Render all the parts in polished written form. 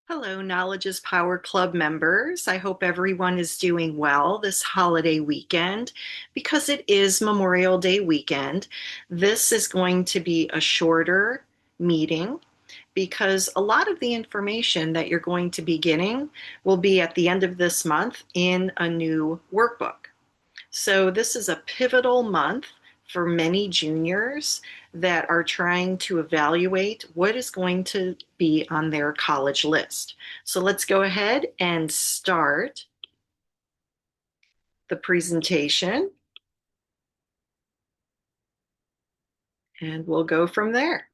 Hello, Knowledge is Power Club members. I hope everyone is doing well this holiday weekend because it is Memorial Day weekend. This is going to be a shorter meeting because a lot of the information that you're going to be getting will be at the end of this month in a new workbook. So this is a pivotal month for many juniors that are trying to evaluate what is going to be on their college list. So let's go ahead and start the presentation, and we'll go from there.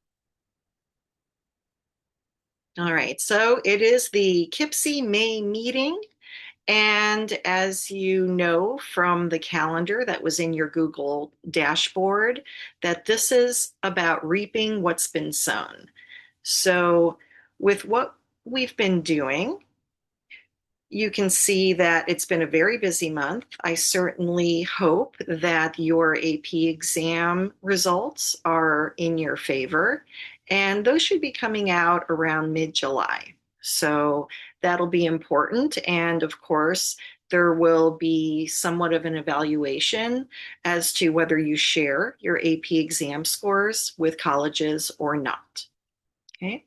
All right, so it is the KIPC May meeting. And as you know from the calendar that was in your Google dashboard, that this is about reaping what's been sown. So with what we've been doing, you can see that it's been a very busy month. I certainly hope that your AP exam results are in your favor, and those should be coming out around mid-July. So that'll be important. And of course, there will be somewhat of an evaluation as to whether you share your AP exam scores with colleges or not. Okay.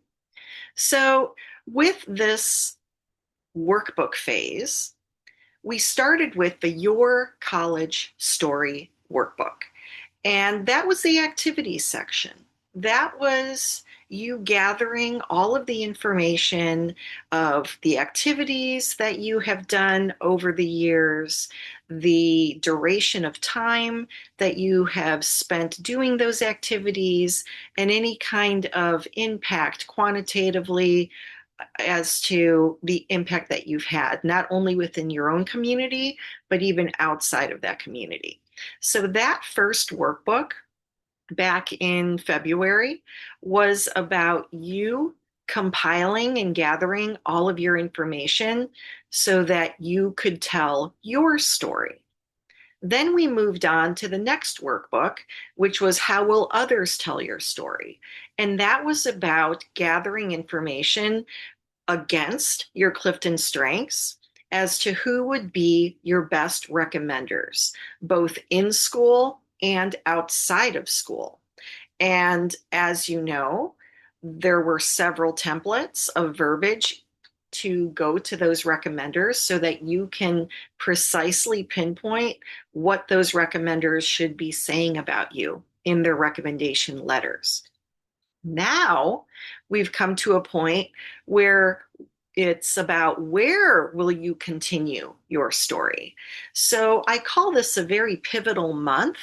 So with this workbook phase, we started with the Your College Story workbook. And that was the activities section. That was you gathering all of the information of the activities that you have done over the years, the duration of time that you have spent doing those activities, and any kind of impact quantitatively as to the impact that you've had, not only within your own community, but even outside of that community. So that first workbook back in February was about you compiling and gathering all of your information so that you could tell your story. Then we moved on to the next workbook, which was How Will Others Tell Your Story? And that was about gathering information against your Clifton strengths as to who would be your best recommenders, both in school and outside of school. And as you know, there were several templates of verbiage to go to those recommenders so that you can precisely pinpoint what those recommenders should be saying about you in their recommendation letters. Now we've come to a point where it's about where will you continue your story. So I call this a very pivotal month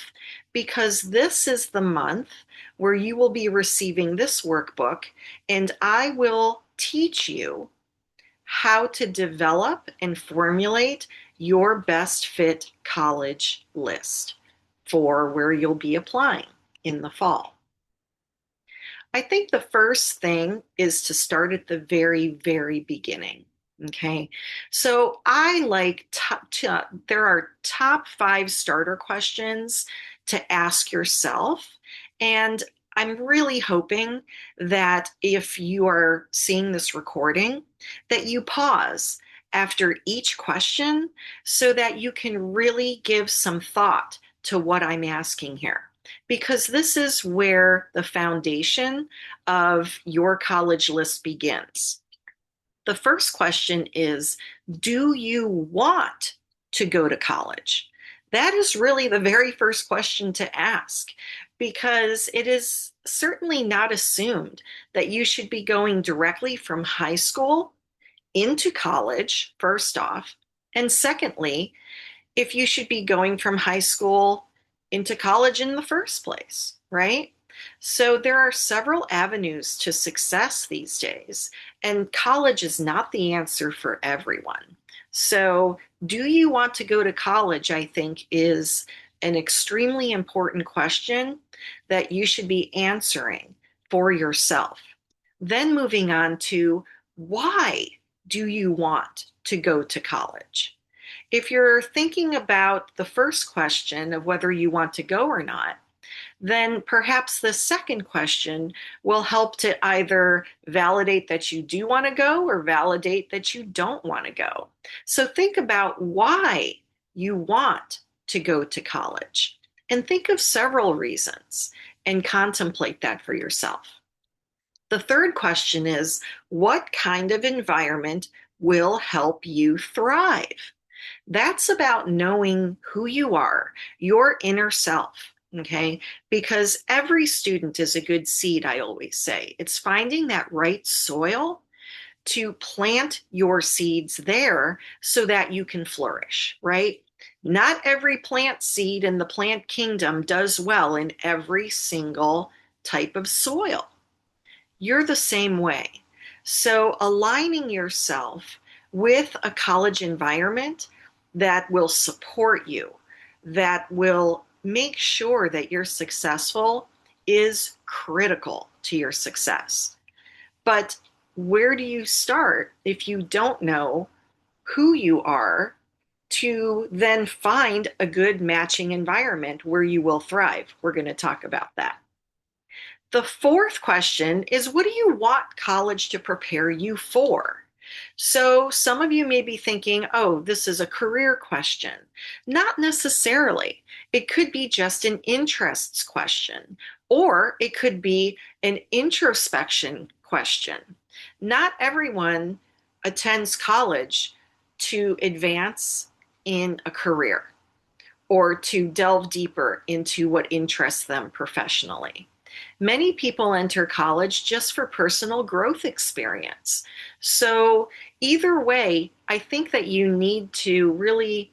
because this is the month where you will be receiving this workbook, and I will teach you how to develop and formulate your best fit college list for where you'll be applying in the fall. I think the first thing is to start at the very, very beginning. Okay. So I like there are top 5 starter questions to ask yourself. And I'm really hoping that if you are seeing this recording, that you pause after each question so that you can really give some thought to what I'm asking here, because this is where the foundation of your college list begins. The first question is, do you want to go to college? That is really the very first question to ask, because it is certainly not assumed that you should be going directly from high school into college, first off. And secondly, if you should be going from high school into college in the first place, right? So there are several avenues to success these days, and college is not the answer for everyone. So, do you want to go to college? I think is an extremely important question that you should be answering for yourself. Then moving on to, why do you want to go to college? If you're thinking about the first question of whether you want to go or not, then perhaps the second question will help to either validate that you do want to go or validate that you don't want to go. So think about why you want to go to college and think of several reasons and contemplate that for yourself. The third question is, what kind of environment will help you thrive? That's about knowing who you are, your inner self. Okay. Because every student is a good seed, I always say. It's finding that right soil to plant your seeds there so that you can flourish, right? Not every plant seed in the plant kingdom does well in every single type of soil. You're the same way. So aligning yourself with a college environment that will support you, that will make sure that you're successful is critical to your success. But where do you start if you don't know who you are to then find a good matching environment where you will thrive? We're going to talk about that. The fourth question is, what do you want college to prepare you for? So some of you may be thinking, oh, this is a career question. Not necessarily. It could be just an interests question, or it could be an introspection question. Not everyone attends college to advance in a career or to delve deeper into what interests them professionally. Many people enter college just for personal growth experience. So, either way, I think that you need to really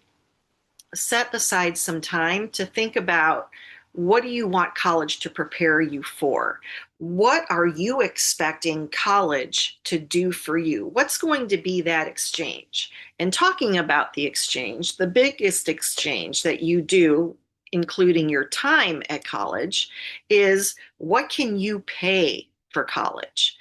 set aside some time to think about, what do you want college to prepare you for? What are you expecting college to do for you? What's going to be that exchange? And talking about the exchange, the biggest exchange that you do, including your time at college, is what can you pay for college?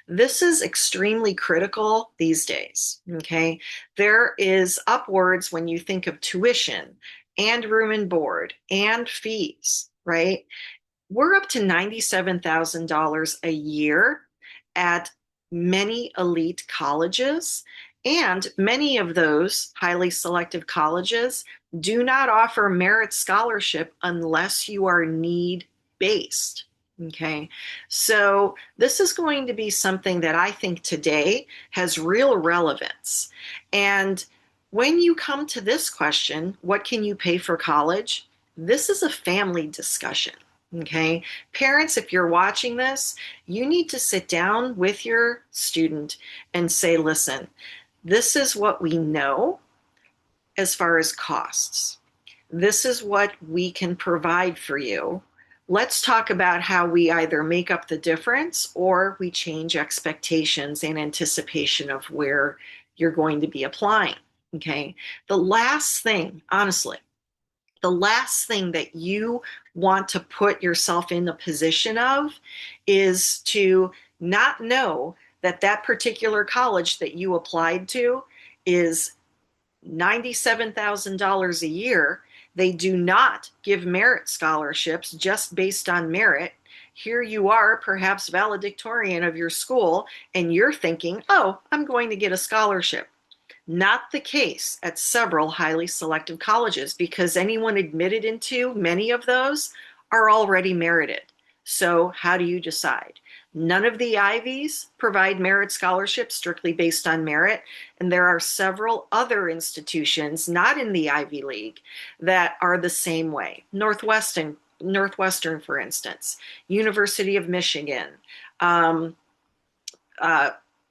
This is extremely critical these days, okay? There is upwards, when you think of tuition and room and board and fees, right? We're up to $97,000 a year at many elite colleges, and many of those highly selective colleges do not offer merit scholarship unless you are need based. Okay, so this is going to be something that I think today has real relevance. And when you come to this question, what can you pay for college? This is a family discussion. Okay, parents, if you're watching this, you need to sit down with your student and say, listen, this is what we know as far as costs. This is what we can provide for you. Let's talk about how we either make up the difference or we change expectations in anticipation of where you're going to be applying. Okay. The last thing, honestly, the last thing that you want to put yourself in the position of is to not know that that particular college that you applied to is $97,000 a year. They do not give merit scholarships just based on merit. Here you are, perhaps valedictorian of your school, and you're thinking, oh, I'm going to get a scholarship. Not the case at several highly selective colleges, because anyone admitted into many of those are already merited. So how do you decide? None of the Ivies provide merit scholarships strictly based on merit, and there are several other institutions not in the Ivy League that are the same way. Northwestern, for instance, University of Michigan, um,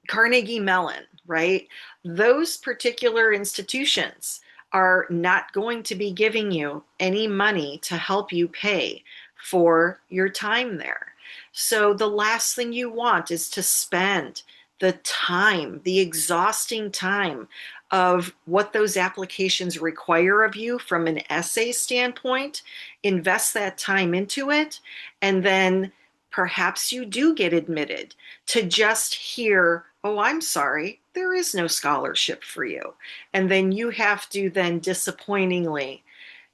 Carnegie Mellon, right? Those particular institutions are not going to be giving you any money to help you pay for your time there. So the last thing you want is to spend the time, the exhausting time of what those applications require of you from an essay standpoint. Invest that time into it, and then perhaps you do get admitted, to just hear, oh, I'm sorry, there is no scholarship for you. And then you have to then disappointingly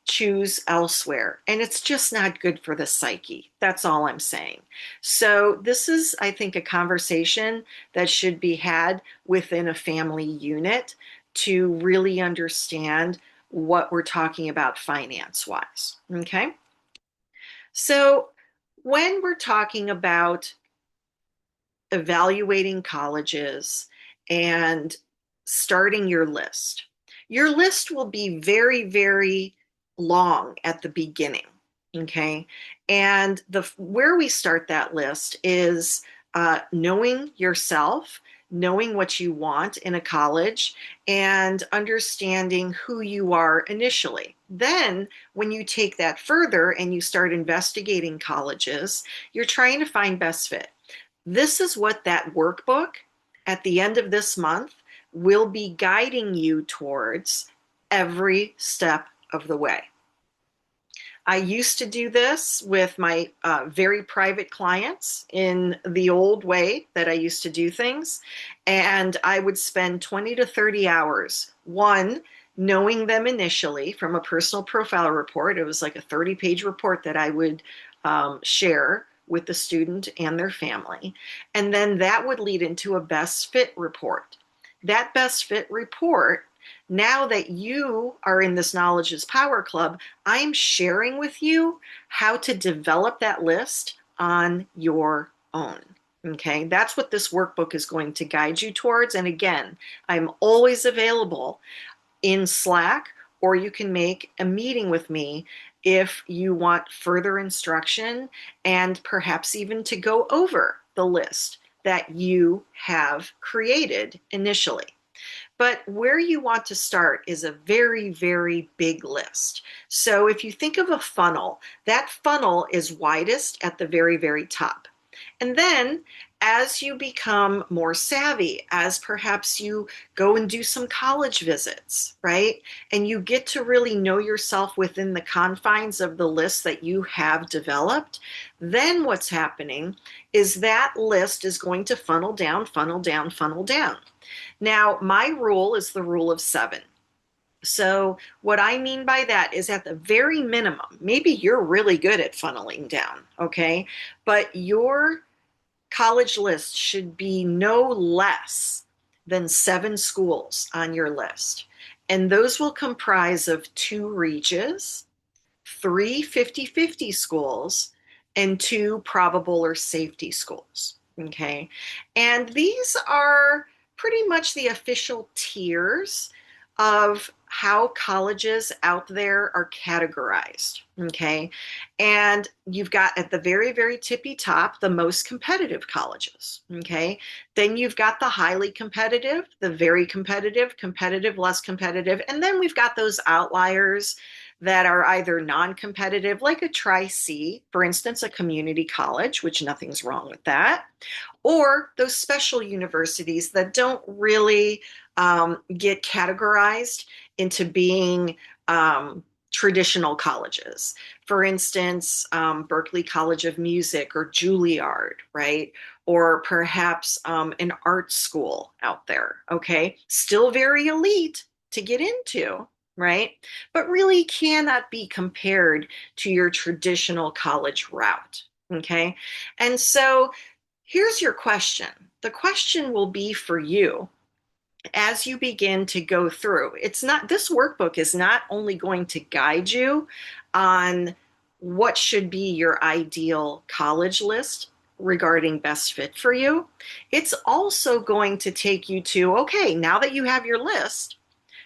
choose elsewhere. And it's just not good for the psyche. That's all I'm saying. So, this is, I think, a conversation that should be had within a family unit to really understand what we're talking about finance wise. Okay. So, when we're talking about evaluating colleges and starting your list will be very, very long at the beginning. Okay. And the where we start that list is knowing yourself, knowing what you want in a college, and understanding who you are initially. Then, when you take that further and you start investigating colleges, you're trying to find best fit. This is what that workbook at the end of this month will be guiding you towards every step of the way. I used to do this with my very private clients in the old way that I used to do things. And I would spend 20 to 30 hours, one, knowing them initially from a personal profile report. It was like a 30-page report that I would share with the student and their family. And then that would lead into a best fit report. That best fit report, now that you are in this Knowledge is Power Club, I'm sharing with you how to develop that list on your own. Okay, that's what this workbook is going to guide you towards. And again, I'm always available in Slack, or you can make a meeting with me if you want further instruction and perhaps even to go over the list that you have created initially. But where you want to start is a very, very big list. So if you think of a funnel, that funnel is widest at the very, very top. And then as you become more savvy, as perhaps you go and do some college visits, right? And you get to really know yourself within the confines of the list that you have developed, then what's happening is that list is going to funnel down, funnel down, funnel down. Now, my rule is the rule of 7. So, what I mean by that is at the very minimum, maybe you're really good at funneling down, okay? But your college list should be no less than 7 schools on your list. And those will comprise of 2 reaches, 3 50-50 schools, and 2 probable or safety schools. Okay. And these are pretty much the official tiers of how colleges out there are categorized. Okay. And you've got at the very, very tippy top the most competitive colleges. Okay. Then you've got the highly competitive, the very competitive, competitive, less competitive. And then we've got those outliers that are either non-competitive, like a Tri-C, for instance, a community college, which nothing's wrong with that, or those special universities that don't really get categorized into being traditional colleges. For instance, Berklee College of Music or Juilliard, right? Or perhaps an art school out there, okay? Still very elite to get into, right? But really cannot be compared to your traditional college route, okay? And so here's your question. The question will be for you as you begin to go through. It's not, this workbook is not only going to guide you on what should be your ideal college list regarding best fit for you, it's also going to take you to, okay, now that you have your list,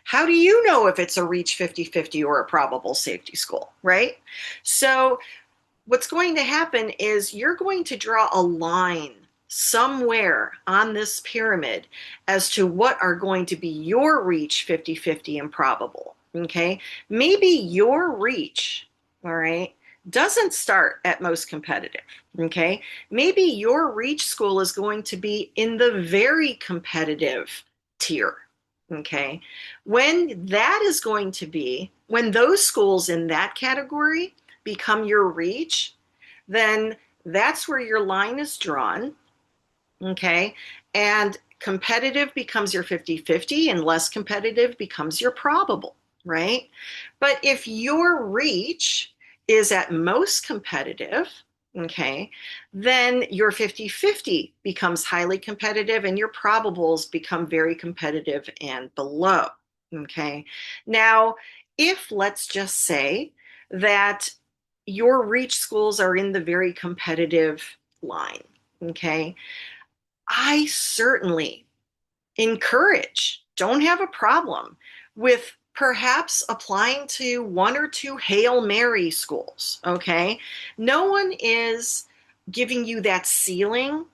how do you know if it's a reach 50-50 or a probable safety school, right? So what's going to happen is you're going to draw a line somewhere on this pyramid as to what are going to be your reach 50-50 and probable, okay? Maybe your reach, all right, doesn't start at most competitive, okay? Maybe your reach school is going to be in the very competitive tier, okay? When that is going to be, when those schools in that category become your reach, then that's where your line is drawn, okay? And competitive becomes your 50-50 and less competitive becomes your probable, right? But if your reach is at most competitive, okay, then your 50-50 becomes highly competitive and your probables become very competitive and below, okay? Now, if let's just say that your reach schools are in the very competitive line, okay, I certainly encourage, don't have a problem with perhaps applying to one or two Hail Mary schools, okay? No one is giving you that ceiling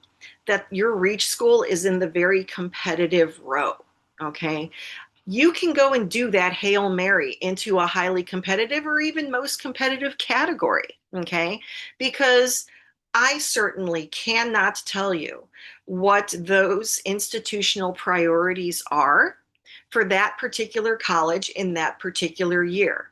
that your reach school is in the very competitive row, okay? You can go and do that Hail Mary into a highly competitive or even most competitive category, okay? Because I certainly cannot tell you what those institutional priorities are for that particular college in that particular year.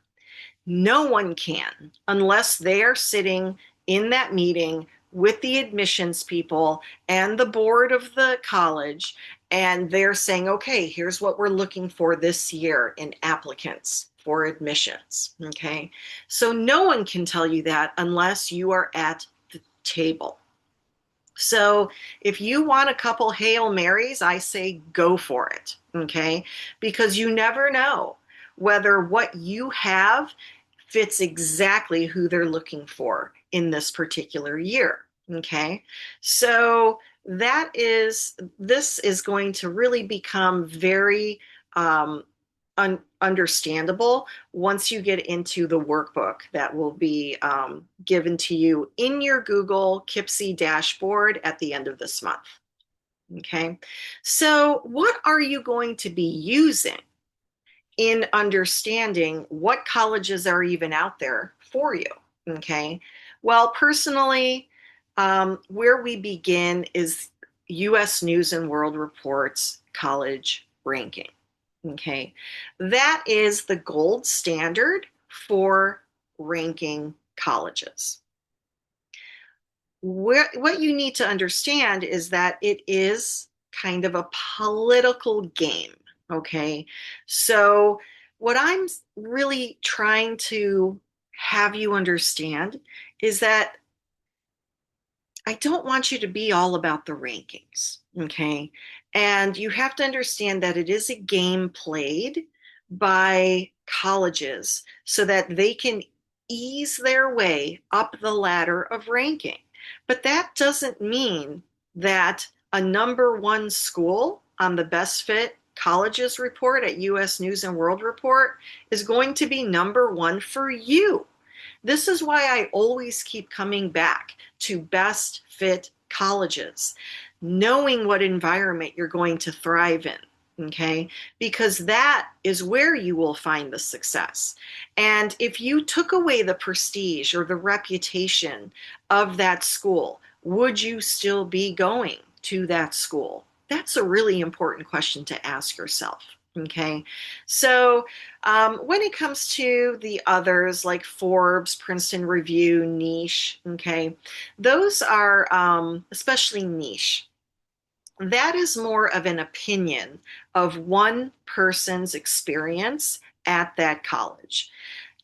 No one can unless they are sitting in that meeting with the admissions people and the board of the college, and they're saying, okay, here's what we're looking for this year in applicants for admissions. Okay. So no one can tell you that unless you are at the table. So if you want a couple Hail Marys, I say go for it, okay? Because you never know whether what you have fits exactly who they're looking for in this particular year, okay? So this is going to really become very um, understandable once you get into the workbook that will be given to you in your Google KIPC dashboard at the end of this month. Okay, so what are you going to be using in understanding what colleges are even out there for you? Okay, well, personally, where we begin is US News and World Report's college ranking. Okay, that is the gold standard for ranking colleges. What you need to understand is that it is kind of a political game. Okay, so what I'm really trying to have you understand is that I don't want you to be all about the rankings, okay? And you have to understand that it is a game played by colleges so that they can ease their way up the ladder of ranking. But that doesn't mean that a number one school on the best fit colleges report at US News and World Report is going to be number one for you. This is why I always keep coming back to best fit colleges, knowing what environment you're going to thrive in. Okay, because that is where you will find the success. And if you took away the prestige or the reputation of that school, would you still be going to that school? That's a really important question to ask yourself. Okay, so when it comes to the others like Forbes, Princeton Review, Niche, okay, those are especially Niche. That is more of an opinion of one person's experience at that college.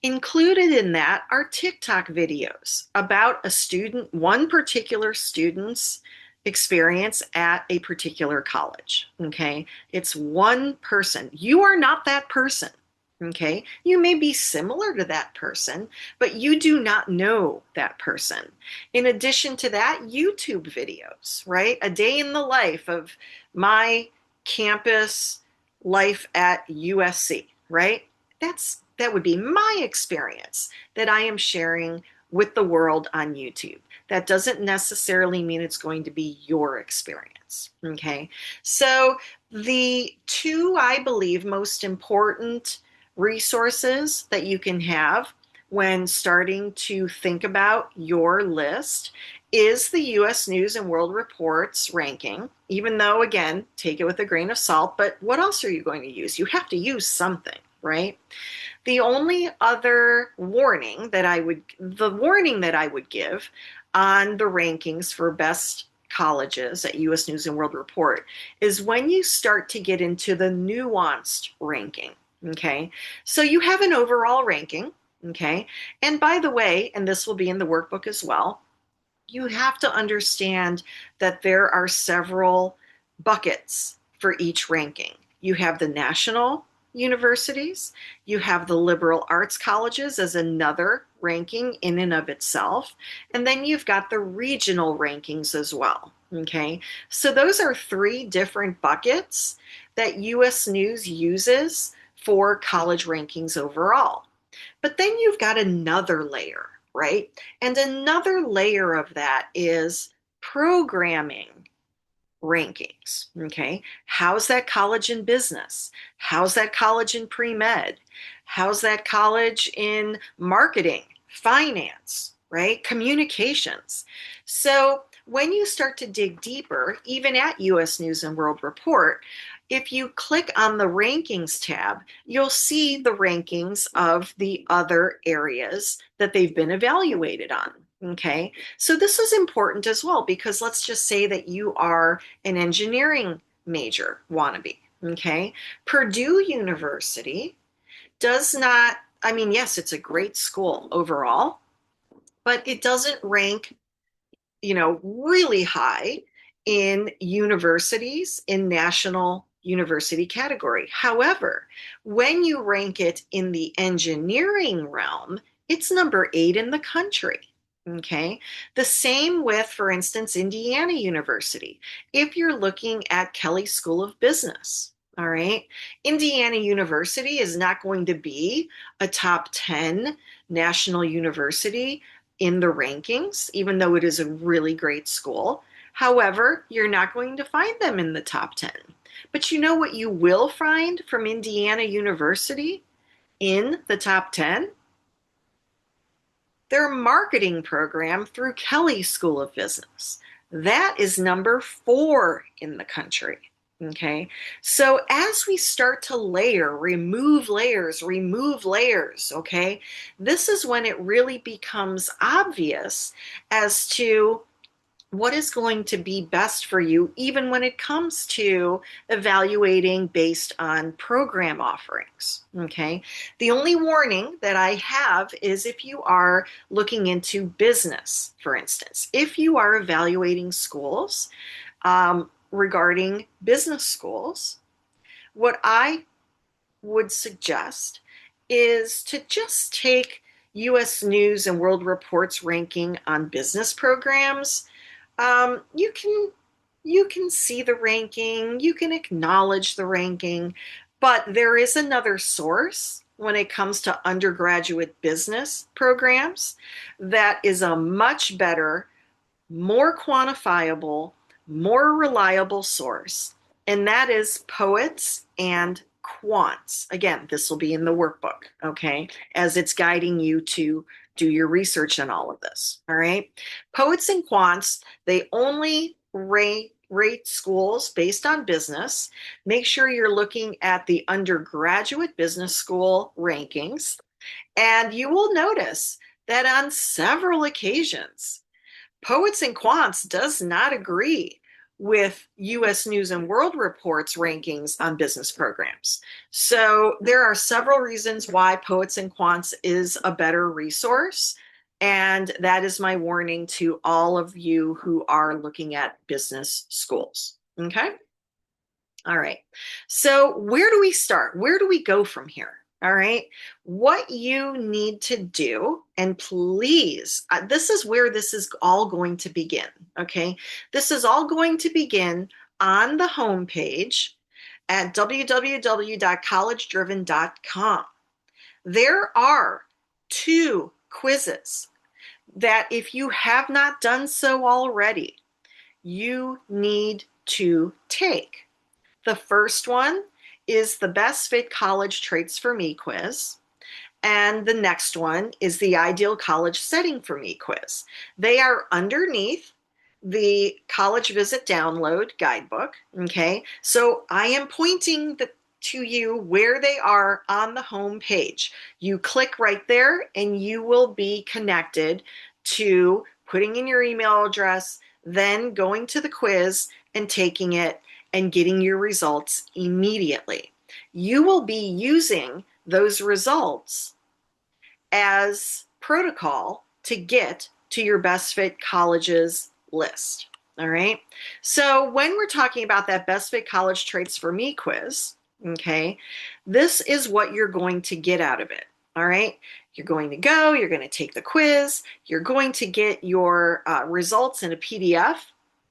Included in that are TikTok videos about a student, one particular student's experience at a particular college. Okay. It's one person. You are not that person. Okay. You may be similar to that person, but you do not know that person. In addition to that, YouTube videos, right? A day in the life of my campus life at USC, right? That would be my experience that I am sharing with the world on YouTube. That doesn't necessarily mean it's going to be your experience. Okay. So the two, I believe, most important resources that you can have when starting to think about your list is the US News and World Report's ranking, even though, again, take it with a grain of salt, but what else are you going to use? You have to use something, right? The only other warning that I would give on the rankings for best colleges at US News and World Report is when you start to get into the nuanced ranking. Okay, so you have an overall ranking. Okay, and by the way, and this will be in the workbook as well, you have to understand that there are several buckets for each ranking. You have the national universities, you have the liberal arts colleges as another ranking in and of itself, and then you've got the regional rankings as well. Okay, so those are three different buckets that US News uses for college rankings overall. But then you've got another layer, right? And another layer of that is programming rankings. Okay. How's that college in business? How's that college in pre med? How's that college in marketing, finance, right? Communications. So when you start to dig deeper, even at US News and World Report, if you click on the rankings tab, you'll see the rankings of the other areas that they've been evaluated on. Okay. So this is important as well, because let's just say that you are an engineering major wannabe. Okay. Purdue University does not, I mean, yes, it's a great school overall, but it doesn't rank, really high in universities in national university category. However, when you rank it in the engineering realm, it's number 8 in the country. Okay. The same with, for instance, Indiana University. If you're looking at Kelley School of Business, all right, Indiana University is not going to be a top 10 national university in the rankings, even though it is a really great school. However, you're not going to find them in the top 10. But you know what you will find from Indiana University in the top 10? Their marketing program through Kelley School of Business. That is number 4 in the country. Okay, so as we start to remove layers, okay, this is when it really becomes obvious as to what is going to be best for you, even when it comes to evaluating based on program offerings. Okay. The only warning that I have is if you are looking into business, for instance, if you are evaluating schools regarding business schools, what I would suggest is to just take US News and World Report's ranking on business programs. You can see the ranking, you can acknowledge the ranking, but there is another source when it comes to undergraduate business programs that is a much better, more quantifiable, more reliable source, and that is Poets and Quants. Again, this will be in the workbook, okay, as it's guiding you to do your research on all of this. All right. Poets and Quants, they only rate schools based on business. Make sure you're looking at the undergraduate business school rankings, and you will notice that on several occasions, Poets and Quants does not agree with US News and World Report's rankings on business programs. So there are several reasons why Poets and Quants is a better resource. And that is my warning to all of you who are looking at business schools. Okay. All right. So where do we start? Where do we go from here? All right. What you need to do, and please, this is where this is all going to begin. Okay. This is all going to begin on the homepage at www.collegedriven.com. There are 2 quizzes that, if you have not done so already, you need to take. The first one is the Best Fit College Traits for Me quiz. And the next one is the Ideal College Setting for Me quiz. They are underneath the College Visit Download guidebook. Okay, so I am pointing to you where they are on the home page. You click right there and you will be connected to putting in your email address, then going to the quiz and taking it and getting your results immediately. you will be using those results as protocol to get to your best fit colleges list. All right. So when we're talking about that best fit college traits for me quiz, okay, this is what you're going to get out of it. All right. You're going to go, you're going to take the quiz, you're going to get your results in a PDF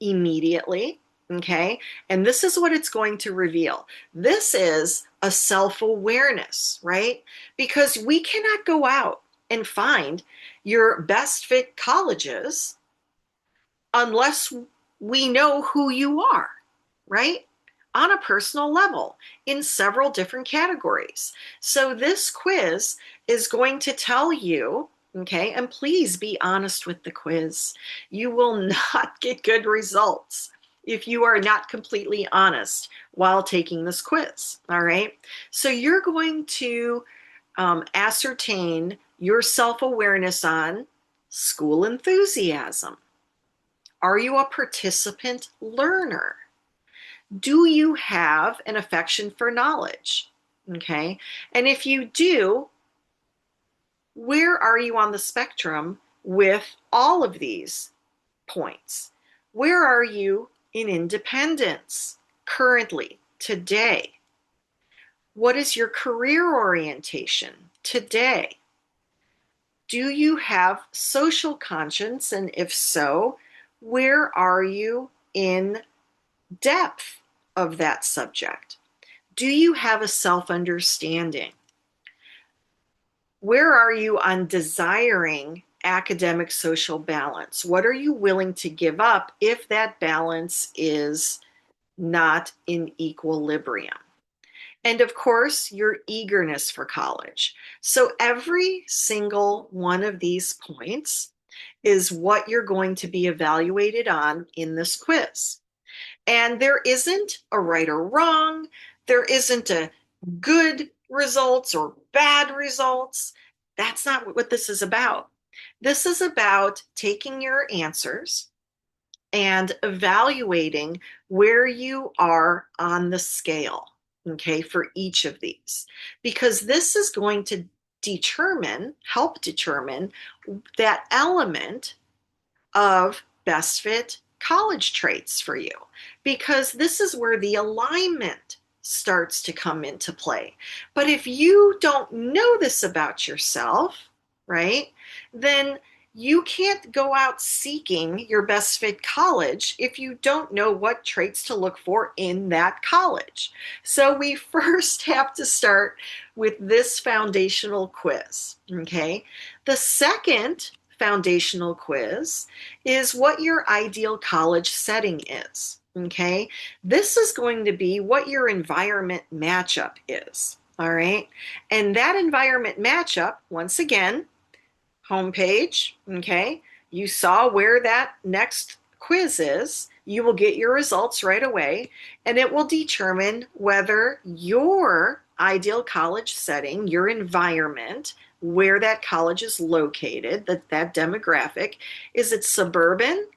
immediately. Okay. And this is what it's going to reveal. This is a self-awareness, right? Because we cannot go out and find your best fit colleges unless we know who you are, right? On a personal level in several different categories. So this quiz is going to tell you, okay, and please be honest with the quiz. You will not get good results if you are not completely honest while taking this quiz, all right? So you're going to ascertain your self-awareness on school enthusiasm. Are you a participant learner? Do you have an affection for knowledge? Okay. And if you do, where are you on the spectrum with all of these points? Where are you in independence currently, today? What is your career orientation today? Do you have social conscience? And if so, where are you in depth of that subject? Do you have a self-understanding? Where are you on desiring academic social balance? What are you willing to give up if that balance is not in equilibrium? And of course, your eagerness for college. So every single one of these points is what you're going to be evaluated on in this quiz. And there isn't a right or wrong. There isn't a good results or bad results. That's not what this is about. This is about taking your answers and evaluating where you are on the scale, okay, for each of these. Because this is going to help determine that element of best fit college traits for you, because this is where the alignment starts to come into play. But if you don't know this about yourself, right, then you can't go out seeking your best fit college if you don't know what traits to look for in that college. So we first have to start with this foundational quiz, okay? The second foundational quiz is what your ideal college setting is, okay? This is going to be what your environment matchup is, all right? And that environment matchup, once again, homepage, okay? You saw where that next quiz is. You will get your results right away, and it will determine whether your ideal college setting, your environment, where that college is located, that demographic, is it suburban?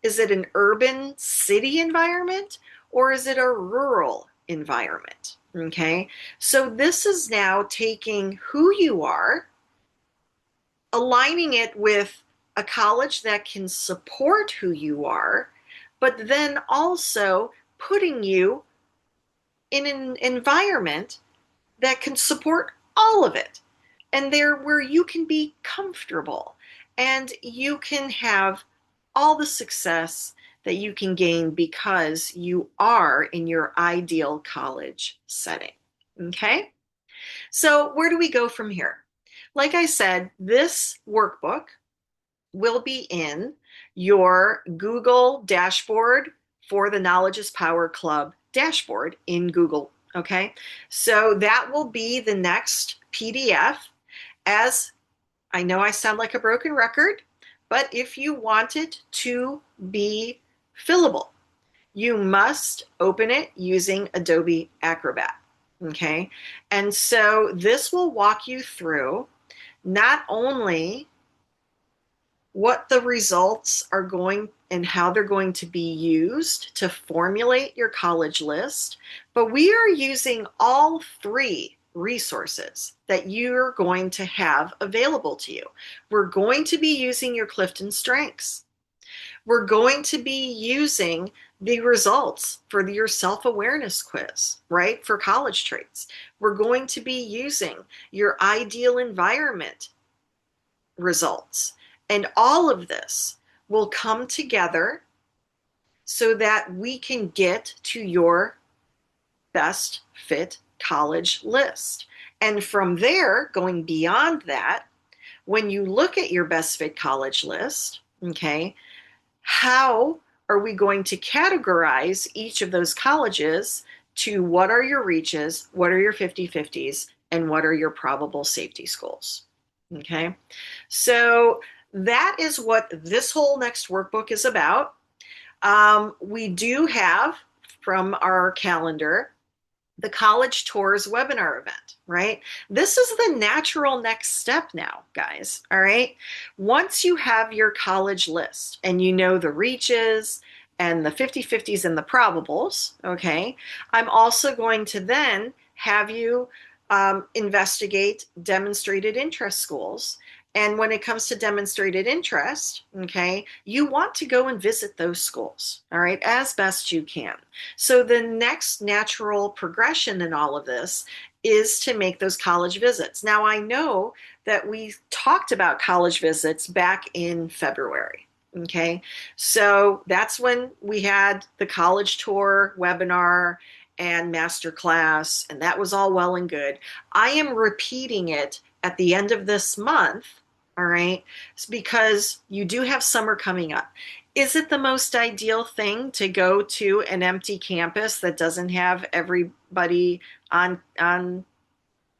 Is it an urban city environment? Or is it a rural environment? Okay, so this is now taking who you are, aligning it with a college that can support who you are, but then also putting you in an environment that can support all of it. And there where you can be comfortable and you can have all the success that you can gain because you are in your ideal college setting. Okay? So where do we go from here? Like I said, this workbook will be in your Google dashboard for the Knowledge is Power Club dashboard in Google. Okay, so that will be the next PDF. As I know I sound like a broken record, but if you want it to be fillable, you must open it using Adobe Acrobat. Okay, and so this will walk you through not only what the results are going and how they're going to be used to formulate your college list. But we are using all three resources that you're going to have available to you. We're going to be using your Clifton Strengths. We're going to be using the results for your self-awareness quiz, right? For college traits. We're going to be using your ideal environment results. And all of this will come together so that we can get to your best fit college list. And from there, going beyond that, when you look at your best fit college list, okay, how are we going to categorize each of those colleges to what are your reaches, what are your 50/50s, and what are your probable safety schools? Okay, so that is what this whole next workbook is about. We do have from our calendar the college tours webinar event, right? This is the natural next step now, guys. All right. Once you have your college list and you know the reaches and the 50/50s and the probables, okay, I'm also going to then have you investigate demonstrated interest schools. And when it comes to demonstrated interest, okay, you want to go and visit those schools, all right, as best you can. So the next natural progression in all of this is to make those college visits. Now, I know that we talked about college visits back in February. Okay, so that's when we had the college tour webinar and masterclass, and that was all well and good. I am repeating it at the end of this month, all right, it's because you do have summer coming up. Is it the most ideal thing to go to an empty campus that doesn't have everybody on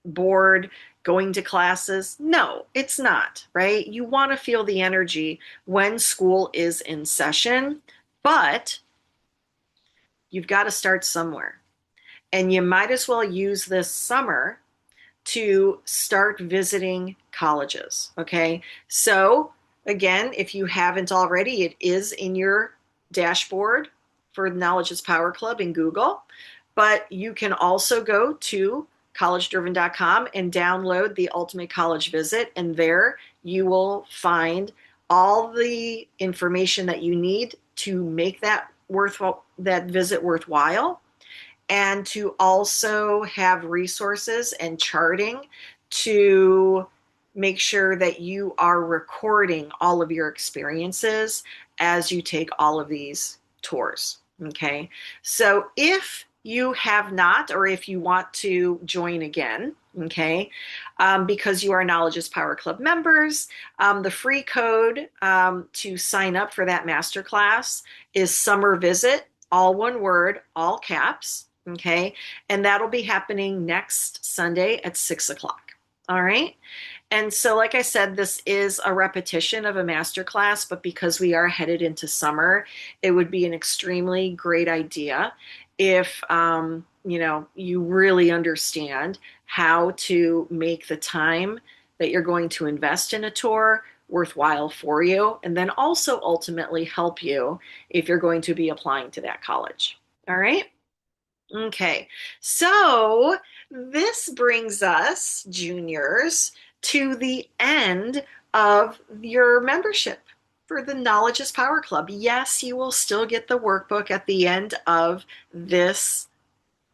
board going to classes? No, it's not, right? You want to feel the energy when school is in session, but you've got to start somewhere. And you might as well use this summer to start visiting colleges, okay? So again, if you haven't already, it is in your dashboard for Knowledge is Power Club in Google, but you can also go to collegedriven.com and download the Ultimate College Visit, and there you will find all the information that you need to make that visit worthwhile, and to also have resources and charting to make sure that you are recording all of your experiences as you take all of these tours. Okay, so if you have not, or if you want to join again, okay, because you are Knowledge is Power Club members, the free code to sign up for that masterclass is summer visit, all one word, all caps. Okay, and that'll be happening next Sunday at 6 o'clock. All right. And so, like I said, this is a repetition of a masterclass, but because we are headed into summer, it would be an extremely great idea if you really understand how to make the time that you're going to invest in a tour worthwhile for you, and then also ultimately help you if you're going to be applying to that college. All right. Okay, so this brings us, juniors, to the end of your membership for the Knowledge is Power Club. Yes, you will still get the workbook at the end of this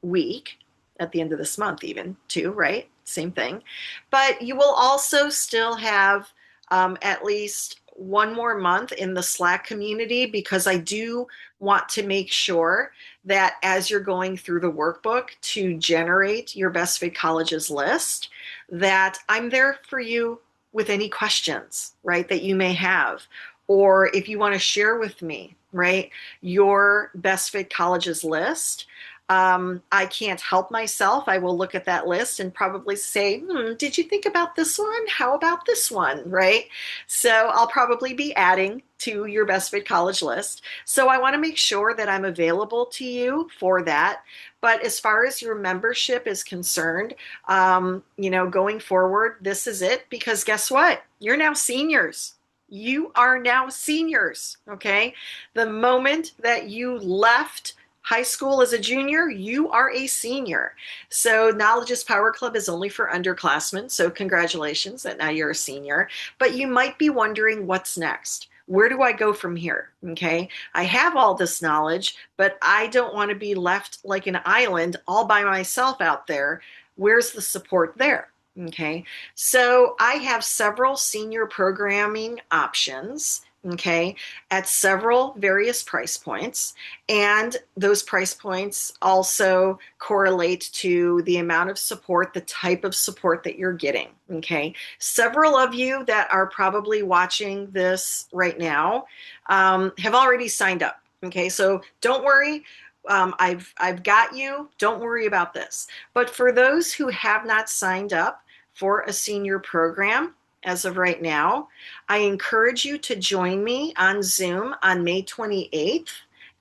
week, at the end of this month even, too, right? Same thing. But you will also still have at least one more month in the Slack community, because I do want to make sure that as you're going through the workbook to generate your best fit colleges list, that I'm there for you with any questions, right, that you may have. Or if you want to share with me, right, your best fit colleges list, I can't help myself. I will look at that list and probably say, did you think about this one? How about this one? Right? So I'll probably be adding to your best fit college list. So I want to make sure that I'm available to you for that. But as far as your membership is concerned, going forward, this is it, because guess what? You're now seniors. You are now seniors, okay? The moment that you left high school as a junior, you are a senior. So Knowledge is Power Club is only for underclassmen. So congratulations that now you're a senior. But you might be wondering what's next. Where do I go from here? Okay. I have all this knowledge, but I don't want to be left like an island all by myself out there. Where's the support there? Okay. So I have several senior programming options, okay, at several various price points. And those price points also correlate to the amount of support, the type of support that you're getting, okay. Several of you that are probably watching this right now have already signed up, okay. So don't worry. I've got you. Don't worry about this. But for those who have not signed up for a senior program as of right now, I encourage you to join me on Zoom on May 28th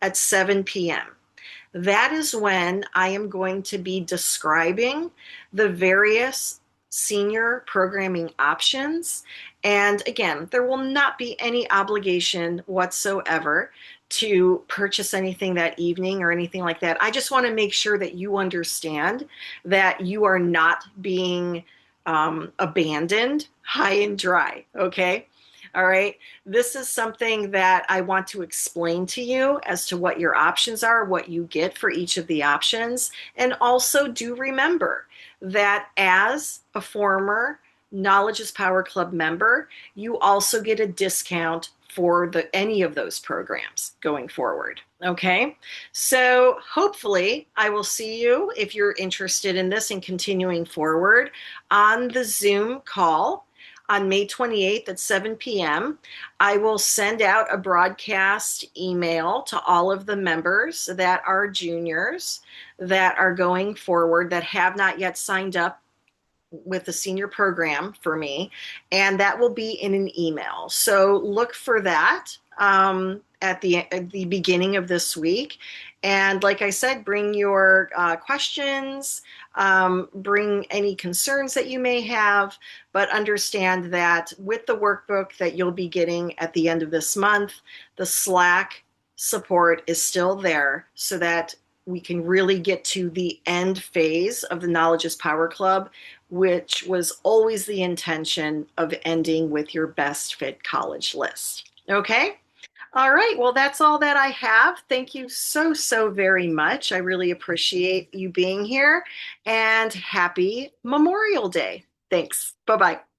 at 7 p.m. That is when I am going to be describing the various senior programming options. And again, there will not be any obligation whatsoever to purchase anything that evening or anything like that. I just want to make sure that you understand that you are not being abandoned high and dry. Okay. All right. This is something that I want to explain to you as to what your options are, what you get for each of the options. And also do remember that as a former Knowledge is Power Club member, you also get a discount for any of those programs going forward. Okay, so hopefully I will see you if you're interested in this and continuing forward on the Zoom call on May 28th at 7 p.m. I will send out a broadcast email to all of the members that are juniors that are going forward that have not yet signed up with the senior program for me, and that will be in an email. So look for that at the beginning of this week. And like I said, bring your questions, bring any concerns that you may have, but understand that with the workbook that you'll be getting at the end of this month, the Slack support is still there so that we can really get to the end phase of the Knowledge is Power Club, which was always the intention of ending with your best fit college list. Okay? All right. Well, that's all that I have. Thank you so, so very much. I really appreciate you being here and happy Memorial Day. Thanks. Bye bye.